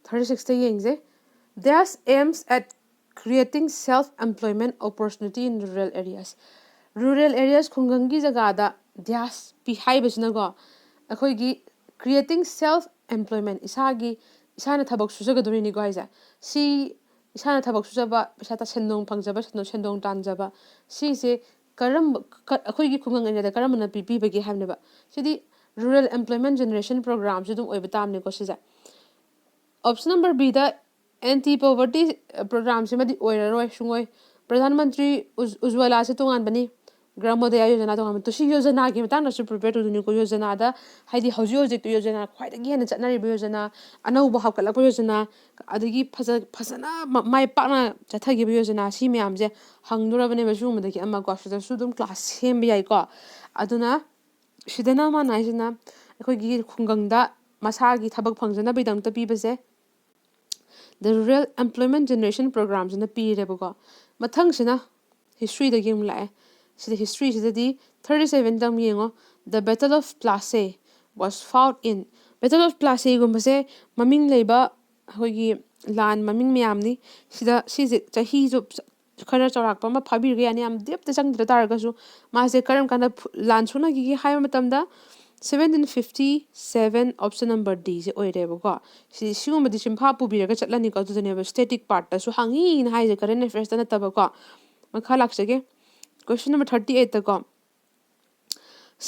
36ꯇ ꯌꯦꯡꯁꯦ days aims at creating self-employment opportunity in rural areas. Rural areas ꯈꯨꯡꯒꯪꯒꯤ ꯖꯒꯥꯗ ꯗ꯭ꯌꯥꯁ ꯄꯤ ꯍꯥꯏꯕꯁꯤꯅꯀꯣ ꯑꯩꯈꯣꯏꯒꯤ creating self-employment ꯏꯁꯥꯅ ꯊꯕꯛ ꯁꯨꯖꯒꯗꯣꯔꯤꯅꯤꯀꯣ ꯍꯥꯏꯁꯦ ꯁꯤ ꯏꯁꯥꯅ ꯊꯕꯛ ꯁꯨꯖꯕ ꯄꯩꯁꯥ ꯁꯦꯟꯗꯣꯡ ꯐꯪꯖꯕ ꯁꯦꯟꯗꯣꯡ ꯇꯥꯟꯖꯕ ꯁꯤꯁꯦ ꯑꯩꯈꯣꯏꯒꯤ ꯈꯨꯡꯒꯪ ꯑꯦꯔꯤꯌꯥꯗ ꯀꯔꯝꯕꯅ ꯄꯤꯕꯤꯕꯒꯦ ꯍꯥꯏꯕꯅꯦꯕ ꯁꯤꯗꯤ ꯔꯨꯔꯦꯜ ꯑꯦꯝꯄ꯭ꯂꯣꯏꯃꯦꯟ ꯖꯦꯅꯦꯔꯦꯁꯟ ꯄ꯭ꯔꯣꯒ꯭ꯔꯥꯝꯁꯨ ꯑꯗꯨꯝ ꯑꯣꯏꯕ ꯇꯥꯕꯅꯤꯀꯣ ꯁꯤꯁꯦ ꯑꯣꯞꯁꯟ ꯅꯝꯕꯔ ꯕꯤꯗ ꯑꯦꯟꯇꯤ ꯄꯣꯚꯔꯇꯤ ꯄ꯭ꯔꯣꯒ꯭ꯔꯥꯝꯁꯤꯃꯗꯤ ꯑꯣꯏꯔꯔꯣꯏ ꯁꯨꯡꯑꯣꯏ ꯄ꯭ꯔꯙꯥꯟ ꯃꯟꯇ꯭ꯔꯤ ꯎꯖ꯭ꯋꯂꯥꯁꯦ ꯇꯣꯉꯥꯟꯕꯅꯤ ꯒ꯭ꯔꯥꯃꯣꯗꯌꯥ ꯌꯣꯖꯅꯥ ꯇꯣꯉꯥꯟꯕꯅꯤ ꯇꯨ ꯁꯤ ꯌꯣꯖꯅꯥꯒꯤ ꯃꯇꯥꯡꯗꯁꯨ ꯄ꯭ꯔꯤꯄꯦꯌꯔ ꯇꯧꯗꯣꯏꯅꯤꯀꯣ ꯌꯣꯖꯅꯥꯗ ꯍꯥꯏꯗꯤ ꯍꯧꯖꯤꯛ ꯌꯣꯖꯅꯥ ꯈ꯭ꯋꯥꯏꯗꯒꯤ ꯍꯦꯟꯅ ꯆꯠꯅꯔꯤꯕ ꯌꯣꯖꯅꯥ ꯑꯅꯧꯕ ꯍꯧꯒꯠꯂꯛꯄ ꯌꯣꯖꯅꯥ ꯑꯗꯒꯤ ꯐꯖꯅ ꯃꯥꯏ ꯄꯥꯛꯅ ꯆꯠꯊꯈꯤꯕ ꯌꯣꯖꯅꯥ ꯁꯤ ꯃꯌꯥꯝꯁꯦ ꯍꯪꯗꯣꯔꯕꯅꯦꯕ ꯁꯤꯒꯨꯝꯕꯗꯒꯤ ꯑꯃꯀꯣ ꯁꯤꯗꯁꯨ ꯑꯗꯨꯝ ꯀ꯭ꯂꯥꯁ ꯁꯦꯝꯕ ꯌꯥꯏꯀꯣ ꯑꯗꯨꯅ ꯁꯤꯗꯅ ꯃꯥꯅ ꯍꯥꯏꯁꯤꯅ ꯑꯩꯈꯣꯏꯒꯤ ꯈꯨꯡꯒꯪꯗ ꯃꯁꯥꯒꯤ ꯊꯕꯛ ꯐꯪꯖꯅꯕꯒꯤꯗꯃꯛꯇ ꯄꯤꯕꯁꯦ ꯗ ꯔꯨꯔꯦꯜ ꯑꯦꯝꯄ꯭ꯂꯣꯏꯃꯦꯟ ꯖꯦꯅꯦꯔꯦꯁꯟ ꯄ꯭ꯔꯣꯒ꯭ꯔꯥꯝꯁꯤꯅ ꯄꯤꯔꯦꯕꯀꯣ ꯃꯊꯪꯁꯤꯅ ꯍꯤꯁꯇ꯭ꯔꯤꯗꯒꯤ ꯑꯃꯨꯛ ꯂꯥꯛꯑꯦ ꯁꯤꯗ ꯍꯤꯁꯇ꯭ꯔꯤꯁꯤꯗꯗꯤ 37ꯗ ꯑꯃꯨꯛ ꯌꯦꯡꯉꯣ the battle of Plassey was fought in battle of ꯄ꯭ꯂꯥꯁꯦꯒꯨꯝꯕꯁꯦ ꯃꯃꯤꯡ ꯂꯩꯕ ꯑꯩꯈꯣꯏꯒꯤ ꯂꯥꯟ ꯃꯃꯤꯡ ꯃꯌꯥꯝꯅꯤ ꯁꯤꯁꯦ ꯆꯍꯤꯁꯨ ꯈꯔ ꯆꯥꯎꯔꯥꯛꯄ ꯑꯃ ꯐꯥꯕꯤꯔꯒ ꯌꯥꯅꯤ ꯌꯥꯝ ꯗꯦꯞꯇ ꯆꯪꯗ꯭ꯔ ꯇꯥꯔꯒꯁꯨ ꯃꯥꯁꯦ ꯀꯔꯝ ꯀꯥꯟꯗ ꯂꯥꯟ ꯁꯣꯛꯅꯈꯤꯒꯦ ꯍꯥꯏꯕ ꯃꯇꯝꯗ 1757 ꯑꯣꯞꯁꯟ ꯅꯝꯕꯔ ꯗꯤꯁꯦ ꯑꯣꯏꯔꯦꯕꯀꯣ ꯁꯤꯒꯨꯝꯕꯗꯤ ꯁꯤꯟꯐꯥ ꯄꯨꯕꯤꯔꯒ ꯆꯠꯂꯅꯤꯀꯣ ꯑꯗꯨꯗꯅꯦꯕ ꯁ꯭ꯇꯦꯇꯤꯛ ꯄꯥꯔꯠꯇꯁꯨ ꯍꯪꯉꯤꯅ ꯍꯥꯏꯁꯦ ꯀꯔꯦꯟ ꯑꯦꯐꯤꯌꯔꯁꯇ ꯅꯠꯇꯕꯀꯣ ꯃꯈꯥ ꯂꯥꯛꯆꯒꯦ question number 38ꯇꯀꯣ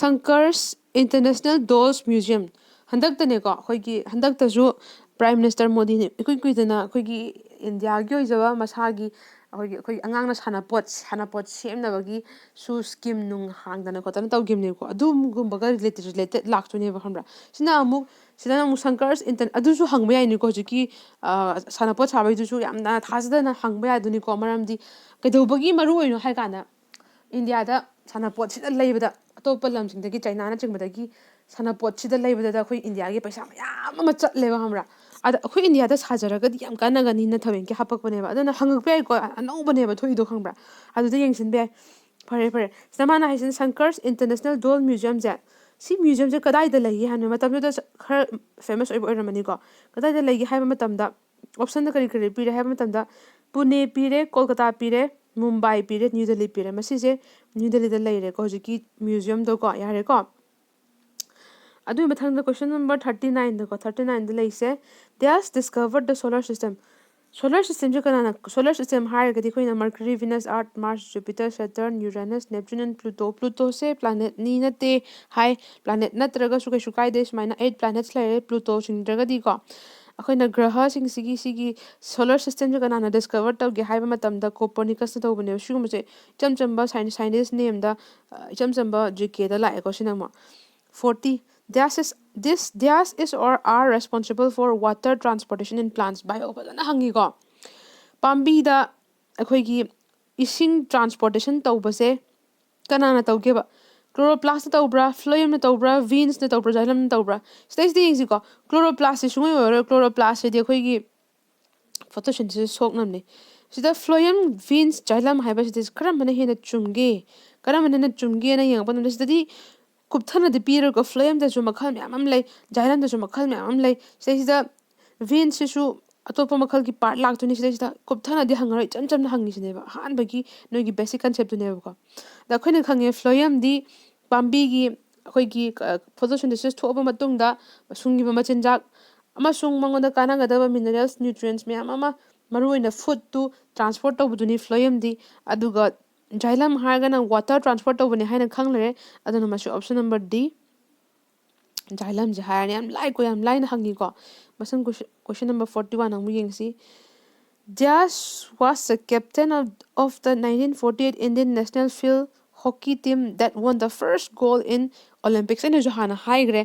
ꯁꯪꯀꯔꯁ international dolls museum ꯍꯟꯗꯛꯇꯅꯦꯀꯣ ꯑꯩꯈꯣꯏꯒꯤ ꯍꯟꯗꯛꯇꯁꯨ ꯄ꯭ꯔꯥꯏꯝ ꯃꯤꯅꯤꯁꯇꯔ ꯃꯣꯗꯤꯅꯤ ꯏꯀꯨꯏ ꯀꯨꯏꯗꯅ ꯑꯩꯈꯣꯏꯒꯤ ꯏꯟꯗꯤꯌꯥꯒꯤ ꯑꯣꯏꯖꯕ ꯃꯁꯥꯒꯤ ꯑꯩꯈꯣꯏ ꯑꯉꯥꯡꯅ ꯁꯥꯟꯅꯄꯣꯠ ꯁꯦꯝꯅꯕꯒꯤꯁꯨ ꯁ꯭ꯀꯤꯝ ꯅꯨꯡ ꯍꯥꯡꯗꯅ ꯈꯣꯠꯇꯅ ꯇꯧꯈꯤꯕꯅꯦꯕꯀꯣ ꯑꯗꯨꯒꯨꯝꯕꯒ ꯔꯤꯂꯦꯇꯦꯠ ꯂꯥꯛꯇꯣꯏꯅꯦꯕ ꯈꯪꯕ꯭ꯔꯥ ꯁꯤꯗꯅ ꯑꯃꯨꯛ ꯁꯪꯀꯔꯁ ꯑꯗꯨꯁꯨ ꯍꯪꯕ ꯌꯥꯏꯅꯤꯀꯣ ꯍꯧꯖꯤꯛꯀꯤ ꯁꯥꯟꯅꯄꯣꯠ ꯁꯥꯕꯩꯗꯨꯁꯨ ꯌꯥꯝꯅ ꯊꯥꯖꯗꯅ ꯍꯪꯕ ꯌꯥꯗꯣꯏꯅꯤꯀோ ꯃꯔꯝꯗꯤ ꯀꯩꯗꯧꯕꯒꯤ ꯃꯔꯨ ꯑꯣꯏꯅꯣ ꯍꯥꯏ ꯀꯥꯟꯗ ꯏꯟꯗꯤꯌꯥꯗ ꯁꯥꯟꯅꯄꯣꯠꯁꯤꯗ ꯂꯩꯕꯗ ꯑꯇꯣꯞꯄ ꯂꯝꯁꯤꯡꯗꯒꯤ ꯆꯩꯅꯥꯅꯆꯤꯡꯕꯗꯒꯤ ꯁꯥꯟꯅꯄꯣꯠꯁꯤꯗ ꯂꯩꯕꯗ ꯑꯩꯈꯣꯏ ꯏꯟꯗꯤꯌꯥꯒꯤ ꯄꯩꯁꯥ ꯃꯌꯥꯝ ꯑꯃ ꯆꯠꯂꯦꯕ ꯈꯪꯕ꯭ꯔꯥ ꯑꯗ ꯑꯩꯈꯣꯏ ꯏꯟꯗꯤꯌꯥꯗ ꯁꯥꯖꯔꯒꯗꯤ ꯌꯥꯝ ꯀꯥꯟꯅꯒꯅꯤꯅ ꯊꯑꯣꯏꯀꯤ ꯍꯥꯞꯄꯛꯄꯅꯦꯕ ꯑꯗꯨꯅ ꯍꯪꯉꯛꯄ ꯌꯥꯏꯀꯣ ꯑꯅꯧꯕꯅꯦꯕ ꯊꯣꯛꯏꯗꯣ ꯈꯪꯕ꯭ꯔꯥ ꯑꯗꯨꯗ ꯌꯦꯡꯁꯤꯟꯕ ꯌꯥꯏ ꯐꯔꯦ ꯁꯤꯗ ꯃꯥꯅ ꯍꯥꯏꯁꯤꯅ ꯁꯪꯀꯔꯁ ꯏꯟꯇꯔꯅꯦꯁꯅꯦल ꯗꯣꯜ ꯃ꯭ꯌꯨꯖꯤꯌꯝꯁꯦ ꯁꯤ ꯃ꯭ꯌꯨꯖꯤꯌꯝꯁꯦ ꯀꯗꯥꯏꯗ ꯂꯩꯒꯦ ꯍꯥꯏꯕ ꯃꯇꯝꯗꯨꯗ ꯈꯔ ꯐꯦꯃꯁ ꯑꯣꯏꯕ ꯑꯣꯏꯔꯝꯃꯅꯤꯀꯣ ꯀꯗꯥꯏꯗ ꯂꯩꯒꯦ ꯍꯥꯏꯕ ꯃꯇꯝꯗ ꯑꯣꯞꯁꯟꯗ ꯀꯔꯤ ꯄꯤꯔꯦ ꯍꯥꯏꯕ ꯃꯇꯝꯗ ꯄꯨꯅꯦ ꯄꯤꯔꯦ ꯀꯣꯜꯀꯇꯥ ꯄꯤꯔꯦ ꯃꯨꯝꯕꯥꯏ ꯄꯤꯔꯦ ꯅ꯭ꯌꯨ ꯗꯦꯜꯂꯤ ꯄꯤꯔꯦ ꯃꯁꯤꯁꯦ ꯅ꯭ꯌꯨ ꯗꯦꯜꯂꯤꯗ ꯂꯩꯔꯦꯀꯣ ꯍꯧꯖꯤꯛꯀꯤ ꯃ꯭ꯌꯨꯖꯤꯌꯝꯗꯣꯀꯣ ꯌꯥꯔꯦꯀꯣ ꯑꯗꯨꯒꯤ ꯃꯊꯪꯗ ꯀꯣꯏꯁꯟ ꯅꯝꯕꯔ 39ꯗꯀꯣ 39ꯗ ꯂꯩꯁꯦ ꯗꯦꯁ ꯗꯤꯁꯀꯚꯔ ꯗ ꯁꯣꯂꯔ ꯁꯤꯁꯇꯦꯝ ꯁꯣꯂꯔ ꯁꯤꯁꯇꯦꯝꯁꯦ ꯀꯅꯥꯅ ꯁꯣꯂꯔ ꯁꯤꯁꯇꯦꯝ ꯍꯥꯏꯔꯒꯗꯤ ꯑꯩꯈꯣꯏꯅ ꯃꯔꯀꯔꯤ ꯚꯤꯅꯁ ꯑꯥꯔꯠ ꯃꯥꯔꯁ ꯖꯨꯄꯤꯇꯔ ꯁꯦꯇꯔꯟ ꯌꯨꯔꯦꯅꯁ ꯅꯦꯞꯆꯨꯟ ꯄ꯭ꯂꯨꯇꯣꯁꯦ ꯄ꯭ꯂꯥꯅꯦꯠꯅꯤ ꯅꯠꯇꯦ ꯍꯥꯏ ꯄ꯭ꯂꯥꯅꯦꯠ ꯅꯠꯇ꯭ꯔꯒꯁꯨ ꯀꯩꯁꯨ ꯀꯥꯏꯗꯦ ꯁꯨꯃꯥꯏꯅ 8 ꯄ꯭ꯂꯥꯅꯦꯠꯁ ꯂꯩꯔꯦ ꯄ꯭ꯂꯨꯇꯣ ꯆꯤꯡꯗ꯭ꯔꯒꯗꯤꯀꯣ ꯑꯩꯈꯣꯏꯅ ꯒ꯭ꯔꯍꯁꯤꯡꯁꯤꯒꯤ ꯁꯣꯂꯔ ꯁꯤꯁꯇꯦꯝꯁꯦ ꯀꯅꯥꯅ ꯗꯤꯁꯀꯕꯔ ꯇꯧꯒꯦ ꯍꯥꯏꯕ ꯃꯇꯝꯗ ꯀꯣꯄꯔꯅꯤꯀꯁꯅ ꯇꯧꯕꯅꯦꯕ ꯁꯤꯒꯨꯝꯕꯁꯦ ꯏꯆꯝ ꯆꯝꯕ ꯁꯥꯏꯟꯇꯤꯁ ꯅꯦꯝꯗ ꯏꯆꯝ ꯆꯝꯕ ꯖꯤꯀꯦꯗ ꯂꯥꯛꯑꯦꯀꯣ ꯁꯤꯅ ꯑꯃꯨꯛ 40 gas is or are responsible for water transportation in plants bio ꯐꯖꯅ ꯍꯪꯉꯤꯀꯣ ꯄꯥꯝꯕꯤꯗ ꯑꯩꯈꯣꯏꯒꯤ ꯏꯁꯤꯡ ꯇ꯭ꯔꯥꯟꯁꯄꯣꯔꯇꯦꯁꯟ ꯇꯧꯕꯁꯦ ꯀꯅꯥꯅ ꯇꯧꯒꯦꯕ ꯀ꯭ꯂꯣꯔꯣꯄ꯭ꯂꯥꯁꯇ ꯇꯧꯕ꯭ꯔꯥ ꯐ꯭ꯂꯣꯌꯝꯅ ꯇꯧꯕ꯭ꯔꯥ ꯚꯤꯟꯁꯅ ꯇꯧꯕ꯭ꯔꯥ ꯖꯥꯏꯂꯝꯅ ꯇꯧꯕ꯭ꯔꯥ ꯁꯤꯗꯩꯁꯤꯗ ꯌꯦꯡꯁꯤꯀꯣ ꯀ꯭ꯂꯣꯔꯣꯄ꯭ꯂꯥꯁꯁꯦ ꯁꯨꯡꯑꯣꯏ ꯑꯣꯏꯔꯣꯏ ꯀ꯭ꯂꯣꯔꯣꯄ꯭ꯂꯥꯁꯁꯤꯗꯤ ꯑꯩꯈꯣꯏꯒꯤ ꯐꯣꯇꯣꯁꯤꯟꯊꯦꯁꯤꯁ ꯁꯣꯛꯅꯕꯅꯦ ꯁꯤꯗ ꯐ꯭ꯂꯣꯌꯝ ꯚꯤꯟꯁ ꯖꯥꯏꯂꯝ ꯍꯥꯏꯕꯁꯤꯗꯤ ꯀꯔꯝꯕꯅ ꯍꯦꯟꯅ ꯆꯨꯝꯒꯦ ꯀꯔꯝꯕꯅ ꯍꯦꯟꯅ ꯆꯨꯝꯒꯦꯅ ꯌꯦꯡꯉꯛꯄ ꯃꯇꯝꯗ ꯁꯤꯗꯗꯤ ꯀꯨꯞꯊꯅꯗꯤ ꯄꯤꯔꯒ ꯐ꯭ꯂꯣꯌꯝꯗꯁꯨ ꯃꯈꯜ ꯃꯌꯥꯝ ꯑꯃ ꯂꯩ ꯖꯥꯏꯂꯝꯗꯁꯨ ꯃꯈꯜ ꯃꯌꯥꯝ ꯑꯃ ꯂꯩ ꯁꯤꯗꯩꯁꯤꯗ ꯚꯤꯟꯁꯁꯤꯁꯨ ꯑꯇꯣꯞꯄ ꯃꯈꯜꯒꯤ ꯄꯥꯔꯠ ꯂꯥꯛꯇꯣꯏꯅꯤ ꯁꯤꯗꯩꯁꯤꯗ ꯀꯨꯞꯊꯅꯗꯤ ꯍꯪꯉꯔꯣꯏ ꯏꯆꯝ ꯆꯝꯅ ꯍꯪꯉꯤꯁꯤꯅꯦꯕ ꯑꯍꯥꯟꯕꯒꯤ ꯅꯣꯏꯒꯤ ꯕꯦꯁꯤꯛ ꯀꯟꯁꯦꯞꯇꯨꯅꯦꯕꯀꯣ ꯑꯗ ꯑꯩꯈꯣꯏꯅ ꯈꯪꯉꯦ ꯐ꯭ꯂꯣꯌꯝꯗꯤ ꯄꯥꯝꯕꯤꯒꯤ ꯑꯩꯈꯣꯏꯒꯤ ꯐꯣꯇꯣꯁꯤꯟꯊꯦꯁꯤꯁ ꯊꯣꯛꯑꯕ ꯃꯇꯨꯡꯗ ꯁꯨꯡꯉꯤꯕ ꯃꯆꯤꯟꯖꯥꯛ ꯑꯃꯁꯨꯡ ꯃꯉꯣꯟꯗ ꯀꯥꯟꯅꯒꯗꯕ ꯃꯤꯅꯔꯦꯜꯁ ꯅ꯭ꯌꯨꯇ꯭ꯔꯤꯌꯦꯟꯁ ꯃꯌꯥꯝ ꯑꯃ ꯃꯔꯨꯑꯣꯏꯅ ꯐꯨꯗꯇꯨ ꯇ꯭ꯔꯥꯟꯁꯄꯣꯔꯠ ꯇꯧꯕꯗꯨꯅꯤ ꯐ꯭ꯂꯣꯌꯝꯗꯤ ꯑꯗꯨꯒ ꯖꯥꯏꯂꯝ ꯍꯥꯏꯔꯒꯅ ꯋꯥꯇꯔ ꯇ꯭ꯔꯥꯟꯁꯄꯣꯔꯠ ꯇꯧꯕꯅꯤ ꯍꯥꯏꯅ ꯈꯪꯂꯔꯦ ꯑꯗꯨꯅ ꯃꯁꯤ ꯑꯣꯞꯁꯟ ꯅꯝꯕꯔ ꯗꯤ ꯖꯥꯏꯂꯝꯁꯦ ꯍꯥꯏꯔꯅꯤ ꯌꯥꯝ ꯂꯥꯏꯀꯣ ꯌꯥꯝ ꯂꯥꯏꯅ ꯍꯪꯉꯤꯀꯣ ꯃꯁꯪ ꯀꯣꯏꯁꯟ ꯅꯝꯕꯔ 41 ꯑꯃꯨꯛ ꯌꯦꯡꯁꯤ Diaz was the captain of the 1948 Indian national field hockey team that won the first gold in Olympics. ꯑꯩꯅꯁꯨ ꯍꯥꯟꯅ ꯍꯥꯏꯈ꯭ರೆ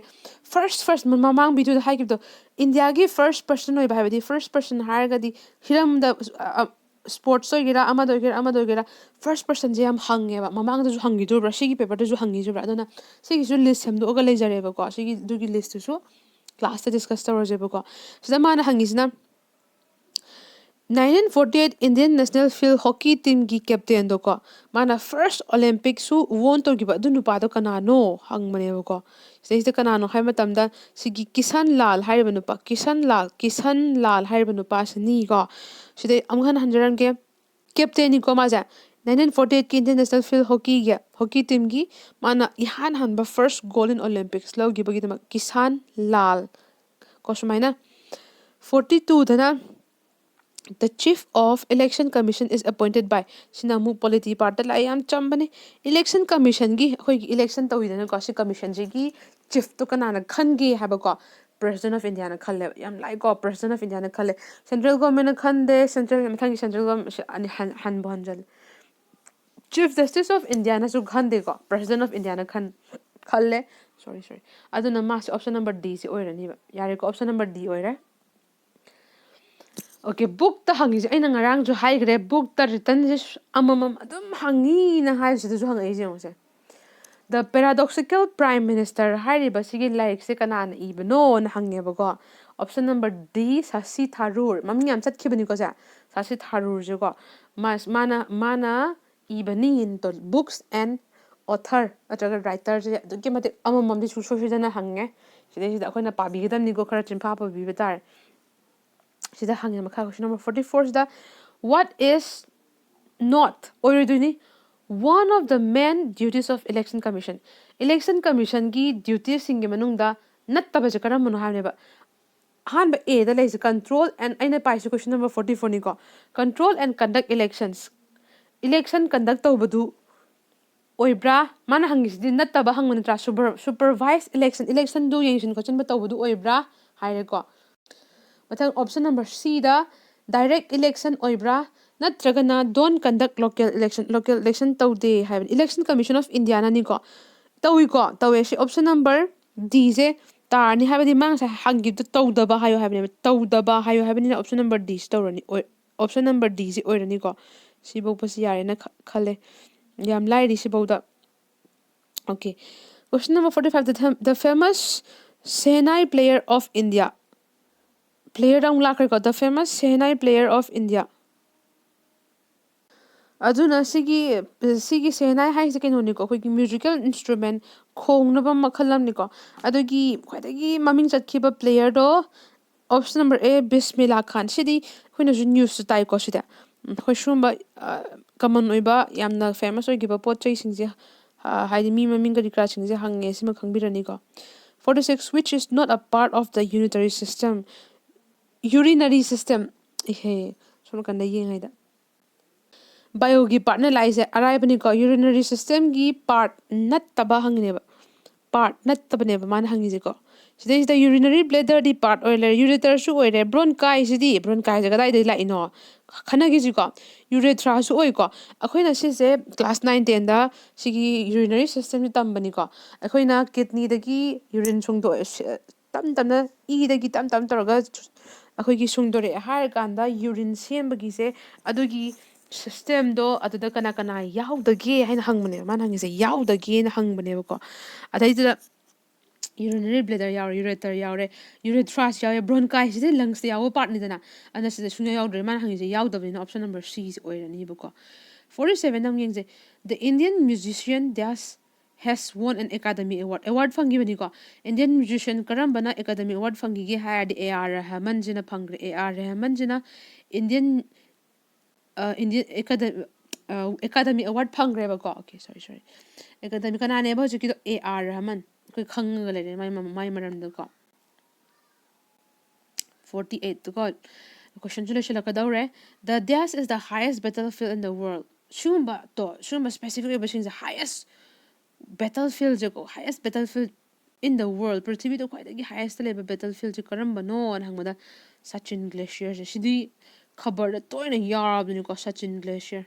ꯐꯥꯔꯁ ꯃꯃꯥꯡ ꯚꯤꯗꯤꯑꯣꯗ ꯍꯥꯏꯈꯤꯕꯗꯣ ꯏꯟꯗꯤꯌꯥꯒꯤ ꯐꯥꯔꯁ ꯄꯔꯁꯟ ꯑꯣꯏꯕ ꯍꯥꯏꯕꯗꯤ ꯐꯥꯔꯁt ꯄꯔꯁꯟ ꯍꯥꯏꯔꯒꯗꯤ ꯍꯤꯔꯝꯗ ꯁ꯭ꯄꯣꯔꯠꯁ ꯑꯣꯏꯒꯦꯔꯥ ꯑꯃꯗ ꯑꯣꯏꯒꯦꯔꯥ ꯐꯥꯔꯁ ꯄꯔꯁꯟꯁꯦ ꯌꯥꯝ ꯍꯪꯉꯦꯕ ꯃꯃꯥꯡꯗꯁꯨ ꯍꯪꯈꯤꯗꯣꯔꯤꯕ꯭ꯔꯥ ꯁꯤꯒꯤ ꯄꯦꯄꯔꯗꯁꯨ ꯍꯪꯈꯤꯗꯣꯔꯤꯕ꯭ꯔꯥ ꯑꯗꯨꯅ ꯁꯤꯒꯤꯁꯨ ꯂꯤꯁ ꯁꯦꯝꯗꯣꯛꯑꯒ ꯂꯩꯖꯔꯦꯕꯀꯣ ꯑꯗꯨꯒꯤ ꯂꯤꯁꯇꯨꯁꯨ ꯀ꯭ꯂꯥꯁꯇ ꯗꯤꯁꯀꯁ ꯇꯧꯔꯁꯦꯕꯀꯣ ꯁꯤꯗ ꯃꯥꯅ ꯍꯪꯉꯤꯁꯤꯅ 1948 Indian National Field Hockey Teamꯒꯤ ꯀꯦꯞꯇꯦꯟꯗꯣꯀꯣ ꯃꯥꯅ ꯐꯥꯔꯁ ꯑꯣꯂꯦꯝꯄꯤꯛꯁꯨ ꯋꯣꯟ ꯇꯧꯈꯤꯕ ꯑꯗꯨ ꯅꯨꯄꯥꯗꯣ ꯀꯅꯥꯅꯣ ꯍꯪꯕꯅꯦꯕꯀꯣ ꯁꯤꯗꯩꯁꯤꯗ ꯀꯅꯥꯅꯣ ꯍꯥꯏꯕ ꯃꯇꯝꯗ ꯁꯤꯒꯤ ꯀꯤꯁꯟ ꯂꯥꯜ ꯍꯥꯏꯔꯤꯕ ꯅꯨꯄꯥ ꯀꯤꯁꯟ ꯂꯥꯜ ꯍꯥꯏꯔꯤꯕ ꯅꯨꯄꯥꯁꯤꯅꯤꯀꯣ ꯁꯤꯗꯩ ꯑꯃꯨꯛ ꯍꯟꯅ ꯍꯟꯖꯔꯝꯒꯦ ꯀꯦꯞꯇꯦꯟꯅꯤꯀꯣ ꯃꯥꯁꯦ 1948ꯀꯤ ꯏꯟꯗꯤꯌꯟ ꯅꯦꯁꯅꯦꯜ ꯐꯤꯜ ꯍꯣꯀꯤ ꯇꯤꯝꯒꯤ ꯃꯥꯅ ꯏꯍꯥꯟ ꯍꯥꯟꯕ ꯐꯥꯔꯁ ꯒꯣꯜ ꯏꯟ ꯑꯣꯂꯦꯝꯄꯤꯛꯁ ꯂꯧꯈꯤꯕꯒꯤꯗꯃꯛ ꯀꯤꯁꯥꯟ ꯂꯥꯜ ꯀꯣ ꯁꯨꯃꯥꯏꯅ 42ꯗꯅ The Chief of Election Commission is appointed by sina amuꯛ ꯄꯣꯂꯤꯇꯤ ꯄꯥꯔꯠꯇ ꯂꯥꯛꯑꯦ ꯌꯥꯝ ꯆꯝꯕꯅꯦ ꯏꯂꯦꯛꯁꯟ ꯀꯃꯤꯁꯟꯒꯤ ꯑꯩꯈꯣꯏꯒꯤ ꯏꯂꯦꯛꯁꯟ ꯇꯧꯋꯤꯗꯅꯀꯣ ꯁꯤ ꯀꯃꯤꯁꯟꯁꯤꯒꯤ ꯆꯤꯐꯇꯣ ꯀꯅꯥꯅ ꯈꯟꯒꯦ ꯍꯥꯏꯕꯀꯣ ꯄ꯭ꯔꯦꯁꯤꯗꯦꯟ ꯑꯣꯐ ꯏꯟꯗꯤꯌꯥꯅ ꯈꯜꯂꯦꯕ ꯌꯥꯝ ꯂꯥꯏꯀꯣ ꯄ꯭ꯔꯦꯁꯤꯗꯦꯟ ꯑꯣꯐ ꯏꯟꯗꯤꯌꯥꯅ ꯈꯜꯂꯦ ꯁꯦꯟꯇ꯭ꯔꯦꯜ ꯒꯣꯔꯃꯦꯟꯅ ꯈꯟꯗꯦ ꯃꯊꯪꯒꯤ ꯁꯦꯟꯇ꯭ꯔꯦꯜ ꯒꯣꯔꯃꯦꯟ ꯍꯟꯕꯨ ꯍꯟꯖꯜꯂꯦ ꯆꯤꯐ ꯖꯁꯇꯤꯁ ꯑꯣꯐ ꯏꯟꯗꯤꯌꯥꯅꯁꯨ ꯈꯟꯗꯦꯀꯣ ꯄ꯭ꯔꯦꯁꯤꯗꯦꯟ ꯑꯣꯐ ꯏꯟꯗꯤꯌꯥꯅ ꯈꯜꯂꯦ ꯁꯣꯔꯤ ꯑꯗꯨꯅ ꯃꯥꯁꯤ ꯑꯣꯞꯁꯟ ꯅꯝꯕꯔ ꯗꯤꯁꯤ ꯑꯣꯏꯔꯅꯤꯕ ꯌꯥꯔꯦꯀꯣ ꯑꯣꯞꯁꯟ ꯅꯝꯕꯔ ꯗꯤ ꯑꯣꯏꯔꯦ ꯑꯣꯀꯦ ꯕꯨꯛꯇ ꯍꯪꯉꯤꯁꯦ ꯑꯩꯅ ꯉꯔꯥꯡꯁꯨ ꯍꯥꯏꯈ꯭ರೆ ꯕꯨꯛꯇ ꯔꯤꯇꯟꯁꯦ ꯑꯃꯃꯝ ꯑꯗꯨꯝ ꯍꯪꯉꯤꯅ ꯍꯥꯏꯕꯁꯤꯗꯁꯨ ꯍꯪꯉꯛꯏꯁꯦ ꯌꯦꯡꯉꯨꯁꯦ ꯗ ꯄꯦꯔꯥꯗꯣꯛꯁꯤꯀꯦꯜ ꯄ꯭ꯔꯥꯏꯝ ꯃꯤꯅꯤꯁꯇꯔ ꯍꯥꯏꯔꯤꯕ ꯁꯤꯒꯤ ꯂꯥꯏꯔꯤꯛꯁꯦ ꯀꯅꯥꯅ ꯏꯕꯅꯣꯅ ꯍꯪꯉꯦꯕꯀோ ꯑꯣꯞꯁꯟ ꯅꯝꯕꯔ ꯗꯤ ꯁꯥꯁꯤ ꯊꯥꯔꯨꯔ ꯃꯃꯤꯡ ꯌꯥꯝ ꯆꯠꯈꯤꯕꯅꯤꯀꯣ ꯁꯦ ꯁꯥꯁꯤ ꯊꯥꯔꯨꯔꯁꯦꯀꯣ ꯃꯥꯅ ꯏꯕꯅꯤ ꯕꯨꯛꯁ ꯑꯦꯟ ꯑꯣꯊꯔ ꯅꯠꯇ꯭ꯔꯒ ꯔꯥꯏꯇꯔꯁꯦ ꯑꯗꯨꯛꯀꯤ ꯃꯇꯤꯛ ꯑꯃꯃꯝꯗꯤ ꯁꯣꯏꯗꯅ ꯍꯪꯉꯦ ꯁꯤꯗꯩꯁꯤꯗ ꯑꯩꯈꯣꯏꯅ ꯄꯥꯕꯤꯒꯗꯕꯅꯤꯀꯣ ꯈꯔ ꯆꯤꯟꯐꯥ ꯄꯥꯕꯤꯕ ꯇꯥꯔꯦ sida hangye makha question number 44 sida what is not oiroduni one of the main duties of election commission gi duties singi manungda nattaba je karamano habneba hanba a da leise control and aina paisi question number 44 ni ko control and conduct election conduct tawbadu oibra mana hangisidi nattaba hangman tra supervise election do yengsin question ba tawbadu oibra haire ko mathang option number C da direct election oibra natragana don't conduct local election tawde haibani election commission of India na ni ko tawi si option number D je tarni haibadi mang sa hangi to tawdaba hayo haibani na option number D tawrani option number D je oirani ko si bo pasi yare na khale yam lairi si boda okay question number 45 the famous Senai player of India player dang lakar ko the famous Senai player of India aduna sigi Senai hai se keno ni ko khoi musical instrument khong na ba makhalam ni ko adogi khwaidagi maming chatkhiba player do option number A Bismillah Khan sidi khoina ju news tai ko sida khoi shumba common oiba yamna famous oigiba pot chai singje haidi mi maming ga dikra singje hange sima khangbirani ko 46 which is not a part of the urinary system he sono kan yeng haida bio gi partner laise arrive ni ko urinary system gi part nattaba hangneba part ꯅꯠꯇꯕꯅꯦꯕ ꯃꯥꯅ ꯍꯪꯉꯤꯁꯦꯀꯣ ꯁꯤꯗꯩꯁꯤꯗ urinary bladder ꯗꯤ part ꯑꯣꯏꯔꯦ ureterꯁꯨ ꯑꯣꯏꯔꯦ bronchi ꯁꯤꯗꯤ bronchi ꯁꯦ ꯀꯗꯥꯏꯗꯒꯤ ꯂꯥꯛꯏꯅꯣ ꯈꯟꯅꯈꯤꯁꯤꯀꯣ urethraꯁꯨ ꯑꯣꯏꯀꯣ ꯑꯩꯈꯣꯏꯅ ꯁꯤꯁꯦ ꯀ꯭ꯂꯥꯁ 9 10ꯗ ꯁꯤꯒꯤ urinary systemꯁꯤ ꯇꯝꯕꯅꯤꯀꯣ ꯑꯩꯈꯣꯏꯅ kidneyꯗꯒꯤ urine ꯁꯨꯡꯗꯣꯛꯑꯦ ꯇꯞ ꯇꯞꯅ ꯏꯗꯒꯤ ꯇꯞ ꯇꯞ ꯇꯧꯔꯒ ꯑꯩꯈꯣꯏꯒꯤ ꯁꯨꯡꯗꯣꯔꯛꯑꯦ ꯍꯥꯏꯔꯀꯥꯟꯗ ꯌꯨꯔꯤꯟ ꯁꯦꯝꯕꯒꯤꯁꯦ ꯑꯗꯨꯒꯤ ꯁꯤꯁꯇꯦꯝꯗꯣ ꯑꯗꯨꯗ ꯀꯅꯥ ꯀꯅꯥ ꯌꯥꯎꯗꯒꯦ ꯍꯥꯏꯅ ꯍꯪꯕꯅꯦꯕ ꯃꯥꯅ ꯍꯪꯉꯤꯁꯦ ꯌꯥꯎꯗꯒꯦꯅ ꯍꯪꯕꯅꯦꯕꯀꯣ ꯑꯗꯩꯗꯨꯗ urinary bladder ꯌꯥꯎꯔꯦ ureter ꯌꯥꯎꯔꯦ urethras ꯌꯥꯎꯔꯦ bronchi ꯁꯤꯗꯤ ꯂꯪꯁꯇ ꯌꯥꯎꯕ ꯄꯥꯔꯠꯅꯤꯗꯅ ꯑꯗꯨꯅ ꯁꯤꯗ ꯁꯨꯡꯌꯥ ꯌꯥꯎꯗ꯭ꯔꯦ ꯃꯥꯅ ꯍꯪꯉꯤꯁꯦ ꯌꯥꯎꯗꯕꯅꯤꯅ option number C ꯑꯣꯏꯔꯅꯤꯕꯀꯣ 47 ꯑꯃ ꯌꯦꯡꯁꯦ the Indian musician dash has won an academy award ꯐꯪꯈꯤꯕꯅꯤꯀோ Indian musician ꯀꯔꯝꯕꯅ academy award ꯐꯪꯈꯤꯒꯦ ꯍꯥꯏꯔꯗꯤ A.R. ꯔꯍꯃꯟꯁꯤꯅ ꯐꯪꯈ꯭ꯔꯦ A.R. ꯔꯍꯃꯟꯁꯤꯅ Indian academy award ꯐꯪꯈ꯭ꯔꯦꯕꯀꯣ ꯑꯣꯀꯦ ꯁꯣꯔꯤ academy ꯀꯅꯥꯅꯦꯕ ꯍꯧꯖꯤꯛꯀꯤꯗꯣ A.R. ꯔꯍꯃꯟ ꯑꯩꯈꯣꯏ ꯈꯪꯉꯒ ꯂꯩꯔꯦ ꯃꯥꯏ ꯃꯔꯝꯗꯀꯣ 48 ꯀꯣ ꯀꯣꯏꯁꯟꯁꯨ ꯂꯣꯏꯁꯤꯜꯂꯛꯀꯗꯧꯔꯦ the dash is the highest battlefield in the world ꯁꯤꯒꯨꯝꯕ specific ꯑꯣꯏꯕꯁꯤꯡꯁꯦ highest battlefield in the world ꯄ꯭ꯔꯤꯊꯤꯕꯤꯗ ꯈ꯭ꯋꯥꯏꯗꯒꯤ highest ꯂꯩꯕ battlefieldꯁꯦ ꯀꯔꯝꯕꯅꯣ ꯍꯥꯏꯅ ꯍꯪꯕꯗ Sachin Glacierꯁꯦ ꯁꯤꯗꯤ ꯈꯕꯔꯗ ꯇꯣꯏꯅ ꯌꯥꯎꯔꯕꯅꯤꯀꯣ Sachin Glacier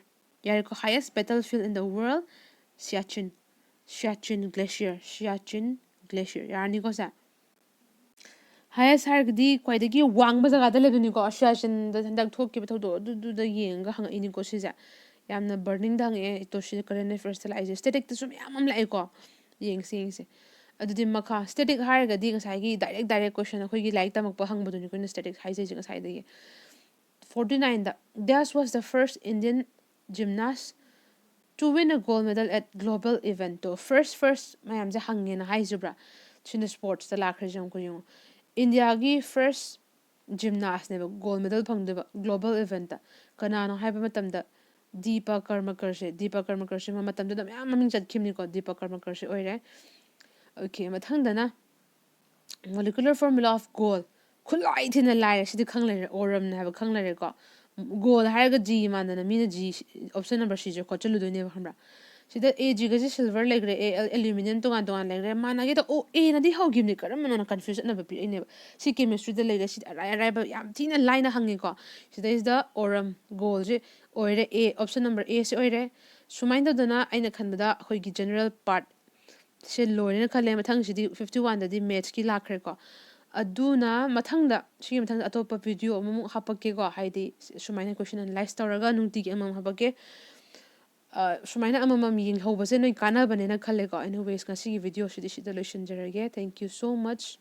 ꯌꯥꯔꯦꯀꯣ highest battlefield in the world Siachen Glacier ꯌꯥꯔꯅꯤꯀꯣ say highest ꯍꯥꯏꯔꯒꯗꯤ ꯈ꯭ꯋꯥꯏꯗꯒꯤ ꯋꯥꯡꯕ ꯖꯒꯥꯗ ꯂꯩꯕꯅꯤꯀꯣ ꯁꯤꯌꯥꯆꯤꯟꯗ ꯍꯟꯗꯛ ꯊꯣꯛꯈꯤꯕ ꯊꯧꯗꯣꯛ ꯑꯗꯨꯗ ꯌꯦꯡꯉꯒ ꯍꯪꯉꯛꯏꯅꯤꯀꯣ ꯁꯤꯁꯦ ꯌꯥꯝꯅ ꯕꯔꯅꯤꯡꯗ ꯍꯪꯉꯛꯑꯦ ꯇꯣꯁꯤ ꯀꯔꯦꯟ ꯑꯦꯐꯤꯌꯔꯁꯇ ꯂꯥꯛꯏꯁꯦ ꯁ꯭ꯇꯦꯇꯤꯛꯇꯁꯨ ꯃꯌꯥꯝ ꯑꯃ ꯂꯥꯛꯑꯦꯀꯣ ꯌꯦꯡꯁꯦ ꯑꯗꯨꯗꯤ ꯃꯈꯥ ꯁ꯭ꯇꯦꯇꯤꯛ ꯍꯥꯏꯔꯒꯗꯤ ꯉꯁꯥꯏꯒꯤ ꯗꯥꯏꯔꯦꯛ ꯀꯣꯏꯁꯟ ꯑꯩꯈꯣꯏꯒꯤ ꯂꯥꯏꯔꯤꯛ ꯇꯝꯃꯛꯄ ꯍꯪꯕꯗꯨꯅꯤ ꯑꯩꯈꯣꯏꯅ ꯁ꯭ꯇꯦꯇꯤꯛ ꯍꯥꯏꯖꯩꯁꯦ ꯉꯁꯥꯏꯗꯒꯤ 49ꯗ Dash was the first Indian gymnast to win a gold medal at global event to first ꯃꯌꯥꯝꯁꯦ ꯍꯪꯉꯦꯅ ꯍꯥꯏꯖꯕ꯭ꯔꯥ ꯁꯤꯅ ꯁ꯭ꯄꯣꯔꯠꯁꯇ ꯂꯥꯛꯈ꯭ꯔꯦꯁꯦ ꯑꯃꯨꯛꯀ ꯌꯦꯡꯉꯣ ꯏꯟꯗꯤꯌꯥꯒꯤ ꯐꯥꯔꯁ ꯖꯤꯝꯅꯥꯁꯅꯦꯕ ꯒꯣꯜ ꯃꯦꯗꯜ ꯐꯪꯗꯣꯏꯕ ꯒ꯭ꯂꯣꯕal ꯏꯚꯦꯟꯠꯇ ꯀꯅꯥꯅꯣ ꯍꯥꯏꯕ ꯃꯇꯝꯗ ꯗꯤꯄꯥ ꯀꯔꯃꯀꯔꯁꯦ ꯃꯇꯝꯗꯨꯗ ꯃꯌꯥꯝ ꯃꯃꯤꯡ ꯆꯠꯈꯤꯕꯅꯤꯀꯣ ꯗꯤꯄꯥ ꯀꯔꯃꯀꯔꯁꯦ ꯑꯣꯏꯔꯦ okay ꯃꯊꯪꯗꯅ molecular formula of gold ꯈꯨꯠꯂꯥꯏ ꯊꯤꯅ ꯂꯥꯏꯔꯦ ꯁꯤꯗꯤ ꯈꯪ ꯂꯩꯔꯦ ꯑꯣꯔꯝꯅꯦ ꯍꯥꯏꯕ ꯈꯪ ꯂꯩꯔꯦꯀꯣ ꯒꯣꯜ ꯍꯥꯏꯔꯒ ꯖꯤ ꯃꯥꯟꯗꯅ ꯃꯤꯅ ꯖꯤ ꯑꯣꯞꯁꯟ ꯅꯝꯕꯔ ꯁꯤꯁꯦ ꯈꯣꯠꯆꯜꯂꯨꯗꯣꯏꯅꯦꯕ ꯈꯪꯕ꯭ꯔꯥ ꯁꯤꯗ ꯑꯦꯖꯤꯒꯁꯦ ꯁꯤꯜꯚꯔ ꯂꯩꯈ꯭ꯔꯦ ꯑꯦꯂꯨꯃꯤꯅꯤꯌꯝ ꯇꯣꯉꯥꯟ ꯂꯩꯈ꯭ꯔꯦ ꯃꯥꯟꯅꯒꯦꯗ ꯑꯦꯅꯗꯤ ꯍꯧꯈꯤꯕꯅꯤ ꯀꯔꯝꯕꯅꯣ ꯀꯟꯐ꯭ꯌꯨꯁ ꯆꯠꯅꯕ ꯄꯤꯔꯛꯏꯅꯦꯕ ꯁꯤ ꯀꯦꯃꯤꯁꯇ꯭ꯔꯤꯗ ꯂꯩꯔꯦ ꯁꯤꯗꯤ ꯑꯔꯥꯏꯕ ꯌꯥꯝ ꯊꯤꯅ ꯂꯥꯏꯅ ꯍꯪꯉꯤꯀꯣ ꯁꯤꯗꯩꯁꯤꯗ ꯑꯣꯔꯝ ꯒꯣꯜꯁꯦ ꯑꯣꯏꯔꯦ ꯑꯣꯞꯁꯟ ꯅꯝꯕꯔ ꯑꯦꯁꯦ ꯑꯣꯏꯔꯦ ꯁꯨꯃꯥꯏꯅ ꯇꯧꯗꯅ ꯑꯩꯅ ꯈꯟꯕꯗ ꯑꯩꯈꯣꯏꯒꯤ ꯖꯦꯅꯔꯦꯜ ꯄꯥꯔꯠ ꯁꯦ ꯂꯣꯏꯔꯦꯅ ꯈꯜꯂꯦ ꯃꯊꯪꯁꯤꯗꯤ 51ꯗꯗꯤ ꯃꯦꯠꯁꯀꯤ ꯂꯥꯛꯈ꯭ꯔꯦꯀꯣ ꯑꯗꯨꯅ ꯁꯤꯒꯤ ꯃꯊꯪꯗ ꯑꯇꯣꯞꯄ ꯚꯤꯗꯤꯑꯣ ꯑꯃꯃꯨꯛ ꯍꯥꯞꯄꯛꯀꯦꯀꯣ ꯍꯥꯏꯗꯤ ꯁꯨꯃꯥꯏꯅ ꯀꯣꯏꯁꯟ ꯑꯦꯅꯥꯂꯥꯏꯁ ꯇꯧꯔꯒ ꯅꯨꯡꯇꯤꯒꯤ ꯑꯃꯃꯝ ꯍꯥꯞꯄꯛꯀꯦ ꯁꯨꯃꯥꯏꯅ ꯑꯃꯃꯝ ꯌꯦꯡꯍꯧꯕꯁꯦ ꯅꯣꯏ ꯀꯥꯟꯅꯕꯅꯦꯅ ꯈꯜꯂꯦꯀꯣ ꯑꯦꯅꯤꯋꯦꯁ ꯉꯁꯤꯒꯤ ꯚꯤꯗꯤꯑꯣꯁꯤꯗꯤ ꯁꯤꯗ ꯂꯣꯏꯁꯤꯟꯖꯔꯒꯦ ꯊꯦꯡꯛ ꯌꯨ ꯁꯣ ꯃꯆ